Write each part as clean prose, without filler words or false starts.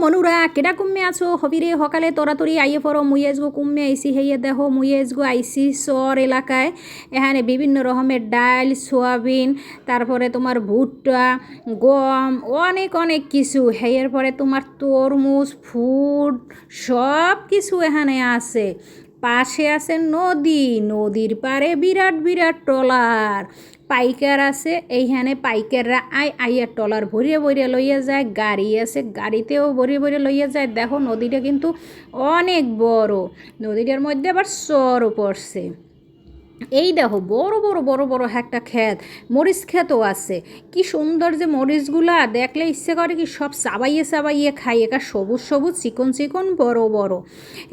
মনুরা কেডা কুম্মে আছো হবিরে সকালে তরাতরি আইয়ে পড়ো মুই আজগো কুম্মে আইসি হেয়ে দেখো মুই আজগো আইসি চর এলাকায় এখানে বিভিন্ন রকমের ডাল সোয়াবিন তারপরে তোমার ভুট্টা গম অনেক অনেক কিছু হেয়ের পরে তোমার তরমুজ ফুড সব কিছু এখানে আছে। পাশে আছে নদী, নদীর পারে বিরাট বিরাট ট্রলার পাইকার আছে। এইখানে পাইকাররা আইয়া ট্রলার ভরিয়ে ভরিয়ে লইয়া যায়, গাড়ি আছে গাড়িতেও ভরিয়ে ভরিয়ে লইয়া যায়। দেখো নদীটা কিন্তু অনেক বড়, নদীটার মধ্যে আবার চরও পড়ছে। এই দেখো বড় বড় বড় বড় একটা ক্ষেত, মরিচ ক্ষেতও আছে। কি সুন্দর যে মরিচগুলা, দেখলে ইচ্ছে করে কি সব চাবাইয়ে চাবাইয়ে খাই। একা সবুজ সবুজ চিকন চিকন বড় বড়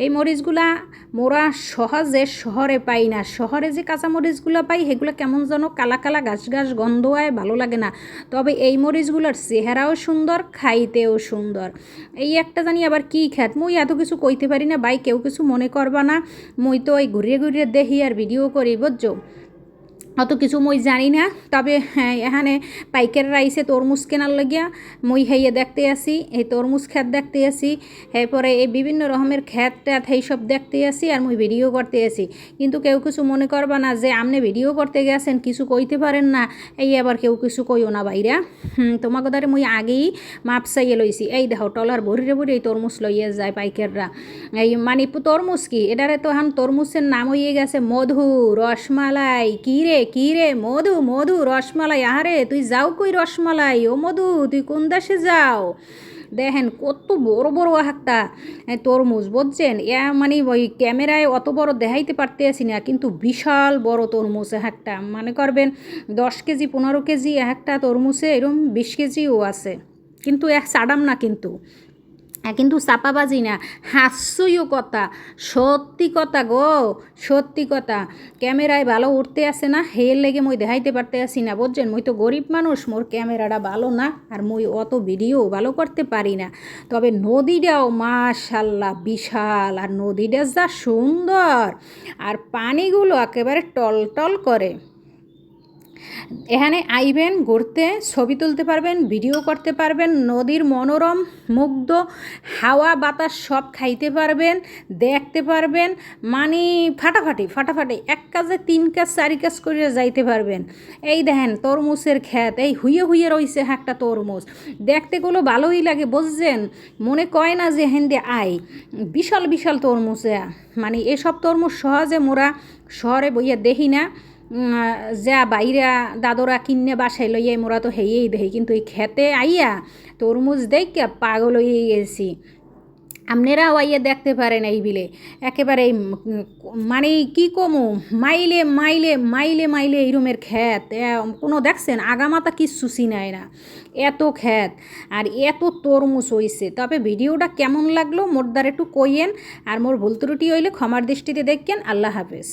এই মরিচগুলা মোরা সহজে শহরে পাই না। শহরে যে কাঁচা মরিচগুলো পাই সেগুলো কেমন যেন কালা কালা গাছ গাছ গন্ধ হয়, ভালো লাগে না। তবে এই মরিচগুলোর চেহারাও সুন্দর, খাইতেও সুন্দর। এই একটা জানি আবার কি ক্ষেত, মুই এত কিছু কইতে পারি না ভাই, কেউ কিছু মনে করবা না। মুই তো ওই ঘুরিয়ে ঘুরিয়ে দেখি আর ভিডিও করি বুঝছো, অত কিছু মই জানি না। তবে হ্যাঁ এখানে পাইকাররা আইসে তরমুজ কেনার লাগিয়া, মই হেয়ে দেখতে আসি, এই তরমুজ ক্ষেত দেখতে আসি, এরপরে এই বিভিন্ন রকমের ক্ষেত ট্যাত এইসব দেখতে আসি আর মুই ভিডিও করতে আসি। কিন্তু কেউ কিছু মনে করবা না যে আপনি ভিডিও করতে গেছেন কিছু কইতে পারেন না, এই আবার কেউ কিছু কইও না বাইরা। তোমাকে দ্বারে মুই আগেই মাপ চাইয়ে লইছি। এই দেখো টলার ভরিয়ে ভরিয়ে এই তরমুজ লইয়া যায় পাইকাররা। এই মানে তরমুজ কি এটারে তো এখন তরমুজের নাম হইয়ে গেছে মধু, রসমালাই। কী রে মধু মধু রসমালাই, আহারে তুই যাও কই রসমালাই, ও মধু তুই কোন দেশে যাও। দেখেন কত বড় বড় একটা তরমুজ বুঝছেন। মানে ওই ক্যামেরায় অত বড় দেখাইতে পারতে আসি না, কিন্তু বিশাল বড় তরমুজ একটা, মনে করবেন 10 কেজি 15 কেজি একটা তরমুজে, এরকম 20 কেজিও আছে। কিন্তু সাডাম না, কিন্তু চাপাবাজি না, হাস্যও কথা, সত্যি কথা গো, সত্যি কথা। ক্যামেরায় ভালো উঠতে আসে না, হের লেগে মই দেখাইতে পারতে আসি না বুঝছেন। মই তো গরিব মানুষ, মোর ক্যামেরাটা ভালো না, আর মই অত ভিডিও ভালো করতে পারি না। তবে নদীটাও মাশাল্লাহ বিশাল, আর নদীটা যা সুন্দর, আর পানিগুলো একেবারে টলটল করে। এখানে আইবেন ঘুরতে, ছবি তুলতে পারবেন, ভিডিও করতে পারবেন, নদীর মনোরম মুগ্ধ হাওয়া বাতাস সব খাইতে পারবেন, দেখতে পারবেন। মানে ফাটাফাটি ফাটাফাটি, এক কাজে 3 কাজ 4 কাজ করে যাইতে পারবেন। এই দেখেন তরমুজের ক্ষেত, এই হুইয়ে হুইয়ে রয়েছে একটা তরমুজ, দেখতেগুলো ভালোই লাগে বুঝছেন। মনে কয় না যে হেন্দে বিশাল বিশাল তরমুজ। মানে এসব তরমুজ সহজে মোরা শহরে বইয়া দেখি না। যা বাইরা দাদরা কিনে বাসায় লইয়া মোরা তো হেয়েই দেখি, কিন্তু এই খেতে আইয়া তরমুজ দেখে পাগল হয়ে গেছি। আপনারাও আইয়া দেখতে পারেন এই বিলে, একেবারে মানে কি কমু, মাইলে মাইলে মাইলে মাইলে এই রুমের ক্ষেত। কোনো দেখছেন আগামাতা কিচ্ছু চিনায় না, এত ক্ষেত আর এত তরমুজ হইছে। তবে ভিডিওটা কেমন লাগলো মোর দ্বারা একটু কইয়েন, আর মোর ভুল ত্রুটি হইলে ক্ষমার দৃষ্টিতে দেখেন। আল্লাহ হাফেজ।